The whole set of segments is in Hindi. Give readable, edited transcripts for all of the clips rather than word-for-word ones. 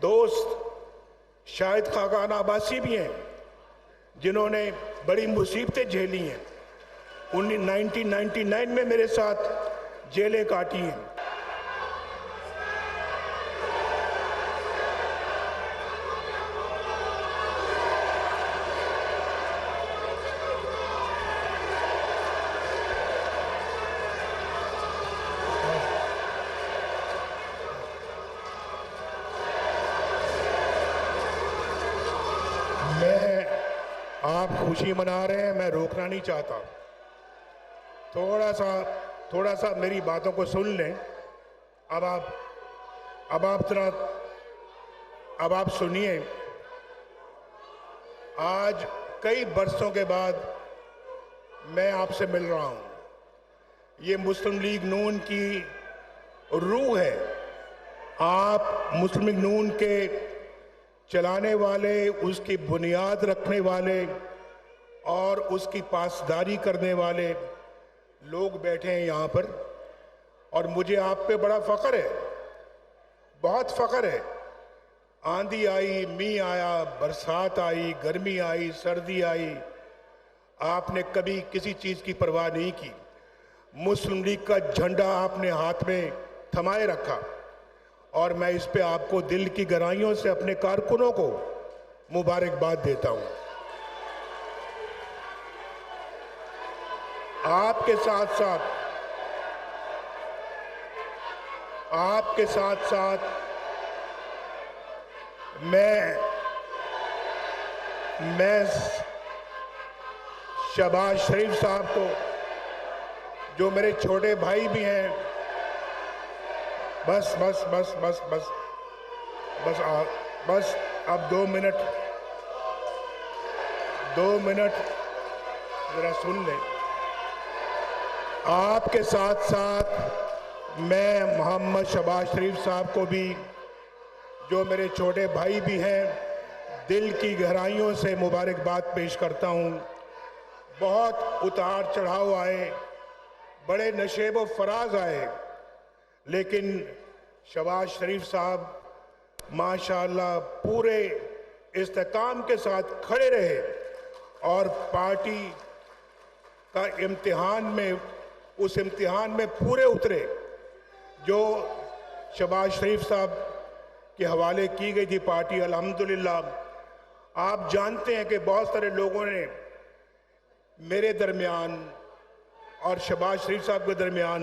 दोस्त शाहिद खाकान अब्बासी भी हैं जिन्होंने बड़ी मुसीबतें झेली हैं। 1999 में मेरे साथ जेलें काटी हैं। आप खुशी मना रहे हैं, मैं रोकना नहीं चाहता। थोड़ा सा मेरी बातों को सुन लें। अब आप सुनिए। आज कई बरसों के बाद मैं आपसे मिल रहा हूं। ये मुस्लिम लीग नून की रूह है। आप मुस्लिम लीग नून के चलाने वाले, उसकी बुनियाद रखने वाले और उसकी पासदारी करने वाले लोग बैठे हैं यहाँ पर, और मुझे आप पे बड़ा फख्र है, बहुत फख्र है। आंधी आई, मींह आया, बरसात आई, गर्मी आई, सर्दी आई, आपने कभी किसी चीज़ की परवाह नहीं की। मुस्लिम लीग का झंडा आपने हाथ में थमाए रखा, और मैं इस पे आपको दिल की गहराइयों से अपने कारकुनों को मुबारकबाद देता हूं। आपके साथ साथ मैं शहबाज शरीफ साहब को, जो मेरे छोटे भाई भी हैं, बस अब 2 मिनट जरा सुन लें। आपके साथ साथ मैं मोहम्मद शहबाज शरीफ साहब को भी, जो मेरे छोटे भाई भी हैं, दिल की गहराइयों से मुबारकबाद पेश करता हूं। बहुत उतार चढ़ाव आए, बड़े नशेब व फराज आए, लेकिन शहबाज शरीफ साहब माशाअल्लाह पूरे इस्तेकाम के साथ खड़े रहे और पार्टी का उस इम्तिहान में पूरे उतरे जो शहबाज शरीफ साहब के हवाले की गई थी पार्टी। अल्हम्दुलिल्लाह आप जानते हैं कि बहुत सारे लोगों ने मेरे दरमियान और शहबाज शरीफ साहब के दरमियान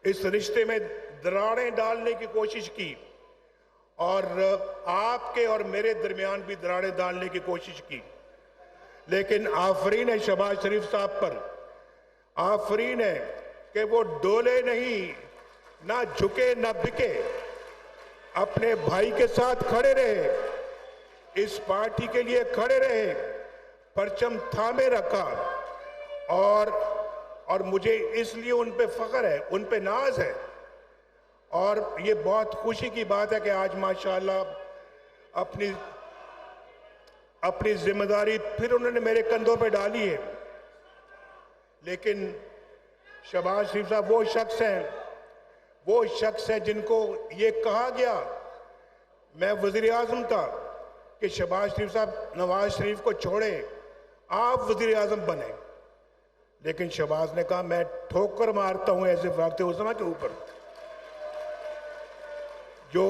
इस रिश्ते में दरारें डालने की कोशिश की, और आपके और मेरे दरमियान भी दरारें डालने की कोशिश की, लेकिन आफरीन है शहबाज शरीफ साहब पर, आफरीन है कि वो डोले नहीं, ना झुके ना बिके, अपने भाई के साथ खड़े रहे, इस पार्टी के लिए खड़े रहे, परचम थामे रखा, और मुझे इसलिए उन पे फख्र है, उन पे नाज है। और ये बहुत खुशी की बात है कि आज माशाअल्लाह अपनी जिम्मेदारी फिर उन्होंने मेरे कंधों पे डाली है। लेकिन शहबाज शरीफ साहब वो शख्स है जिनको ये कहा गया, मैं वजीर आजम था, कि शहबाज शरीफ साहब नवाज शरीफ को छोड़े, आप वजीर आजम बने, लेकिन शहबाज ने कहा मैं ठोकर मारता हूं ऐसे फाख्ते उस्मा के ऊपर जो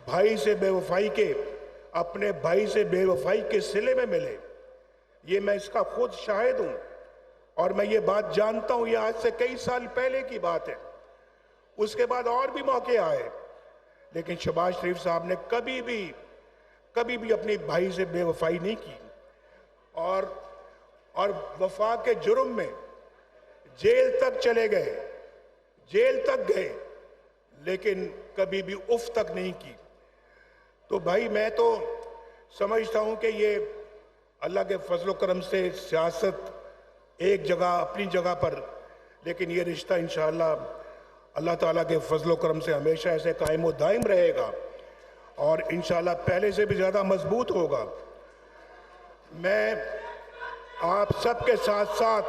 भाई से बेवफाई के, अपने भाई से बेवफाई के सिले में मिले। ये मैं इसका खुद शाहिद हूं, और मैं ये बात जानता हूं, ये आज से कई साल पहले की बात है। उसके बाद और भी मौके आए, लेकिन शहबाज शरीफ साहब ने कभी भी अपने भाई से बेवफाई नहीं की, और वफा के जुर्म में जेल तक चले गए, जेल तक गए, लेकिन कभी भी उफ तक नहीं की। तो भाई मैं तो समझता हूं कि ये अल्लाह के फजल करम से सियासत एक जगह अपनी जगह पर, लेकिन ये रिश्ता इंशाअल्लाह अल्लाह ताला के फजल करम से हमेशा ऐसे कायम व दायम रहेगा, और इंशाअल्लाह पहले से भी ज़्यादा मजबूत होगा। मैं आप सबके साथ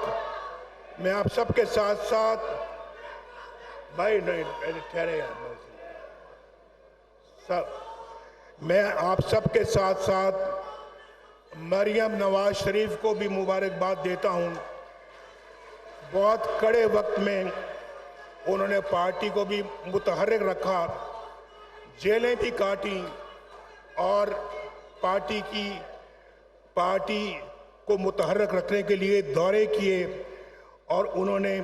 भाई नहीं ठहरे सब मैं आप सबके साथ साथ मरियम नवाज शरीफ को भी मुबारकबाद देता हूं। बहुत कड़े वक्त में उन्होंने पार्टी को भी मुतहर्रिक रखा, जेलें भी काटी और पार्टी को मुतहर्रिक रखने के लिए दौरे किए और उन्होंने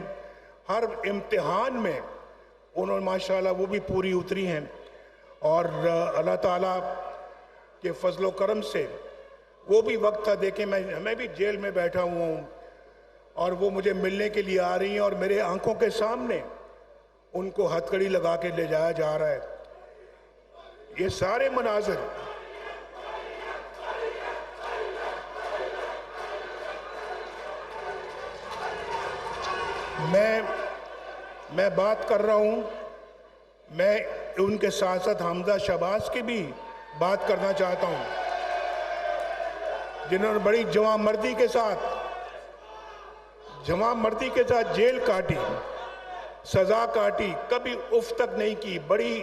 हर इम्तिहान में उन्होंने माशाल्लाह वो भी पूरी उतरी हैं और अल्लाह ताला के फजलो करम से वो भी वक्त था। देखें मैं भी जेल में बैठा हुआ हूँ और वो मुझे मिलने के लिए आ रही हैं और मेरे आंखों के सामने उनको हथकड़ी लगा के ले जाया जा रहा है। ये सारे मनाज़िर मैं बात कर रहा हूं, मैं उनके साथ साथ हमजा शहबाज की भी बात करना चाहता हूं, जिन्होंने बड़ी जवामर्दी के साथ जेल काटी, सजा काटी, कभी उफ तक नहीं की, बड़ी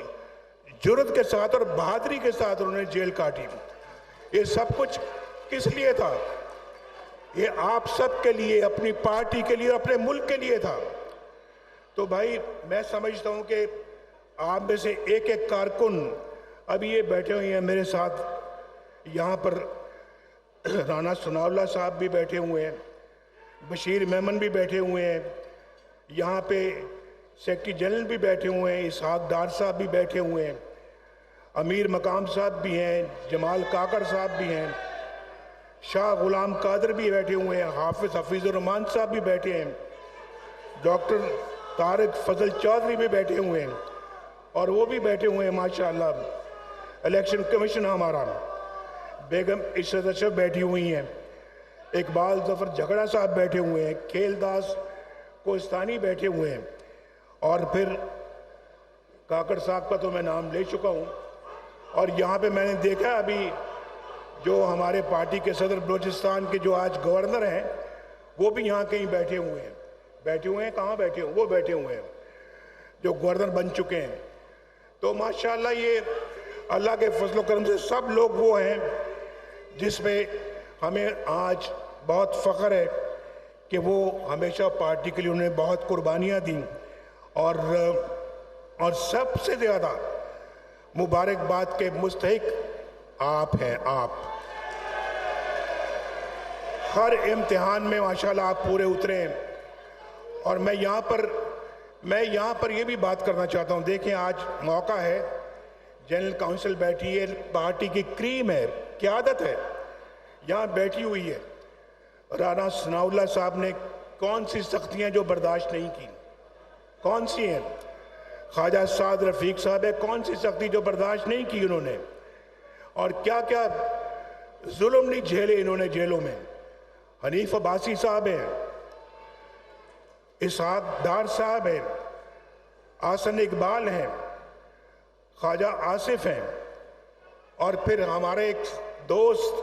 जुर्रत के साथ और बहादुरी के साथ उन्होंने जेल काटी। ये सब कुछ किस लिए था? ये आप सब के लिए, अपनी पार्टी के लिए, अपने मुल्क के लिए था। तो भाई मैं समझता हूं कि आप में से एक एक कारकुन अभी ये बैठे हुए हैं मेरे साथ, यहाँ पर राना सनाउल्लाह साहब भी बैठे हुए हैं, बशीर मेमन भी बैठे हुए हैं, यहाँ पे सेक्रेटरी जनरल भी बैठे हुए हैं, इसहाक डार साहब भी बैठे हुए हैं, अमीर मकाम साहब भी हैं, जमाल काकड़ साहब भी हैं, शाह गुलाम कादर भी बैठे हुए हैं, हाफिज हफीजुर रहमान साहब भी बैठे हैं, डॉक्टर तारिक फजल चौधरी भी बैठे हुए हैं और वो भी बैठे हुए हैं माशाल्लाह। इलेक्शन कमीशन हमारा, बेगम इशरत अशरफ बैठी हुई हैं, इकबाल जफर झगड़ा साहब बैठे हुए हैं, खेलदास कोस्तानी बैठे हुए हैं और फिर काकड़ साहब का तो मैं नाम ले चुका हूँ। और यहाँ पे मैंने देखा अभी जो हमारे पार्टी के सदर बलूचिस्तान के जो आज गवर्नर हैं वो भी यहाँ कहीं बैठे हुए हैं। कहाँ बैठे हुए? वो बैठे हुए हैं जो गवर्नर बन चुके हैं। तो माशाल्लाह ये अल्लाह के फजल करम से सब लोग वो हैं जिसमें हमें आज बहुत फ़ख्र है कि वो हमेशा पार्टी के लिए उन्होंने बहुत कुर्बानियाँ दी और सबसे ज़्यादा मुबारकबाद के मुस्तहिक आप हैं। आप हर इम्तिहान में माशाल्लाह आप पूरे उतरे हैं। और मैं यहाँ पर ये भी बात करना चाहता हूँ, देखें आज मौका है, जनरल काउंसिल बैठी है, पार्टी की क्रीम है, क़यादत है, यहाँ बैठी हुई है। राना सनाउल्लाह साहब ने कौन सी सख्तियाँ जो बर्दाश्त नहीं की, कौन सी हैं? ख्वाजा साद रफ़ीक साहब है, कौन सी सख्ती जो बर्दाश्त नहीं की उन्होंने, और क्या क्या जुल्म नहीं झेले इन्होंने जेलों में। हनीफ अब्बासी साहब हैं, इसहाक डार साहब हैं, आसन इकबाल हैं, ख्वाजा आसिफ हैं, और फिर हमारे एक दोस्त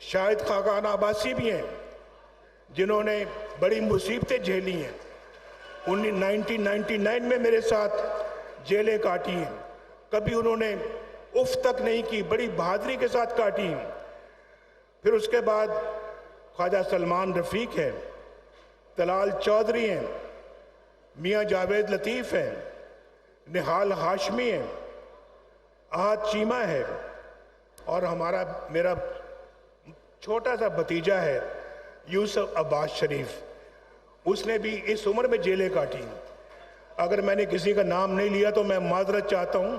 शाहिद खाकान अब्बासी भी हैं जिन्होंने बड़ी मुसीबतें झेली हैं। 1999 में मेरे साथ जेलें काटी हैं, कभी उन्होंने उफ तक नहीं की, बड़ी बहादुरी के साथ काटी हैं। फिर उसके बाद ख्वाजा सलमान रफ़ीक हैं, तलाल चौधरी हैं, मियाँ जावेद लतीफ़ हैं, निहाल हाशमी हैं, आहद चीमा है, और मेरा छोटा सा भतीजा है यूसुफ अब्बास शरीफ, उसने भी इस उम्र में जेलें काटी। अगर मैंने किसी का नाम नहीं लिया तो मैं माजरत चाहता हूँ,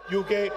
क्योंकि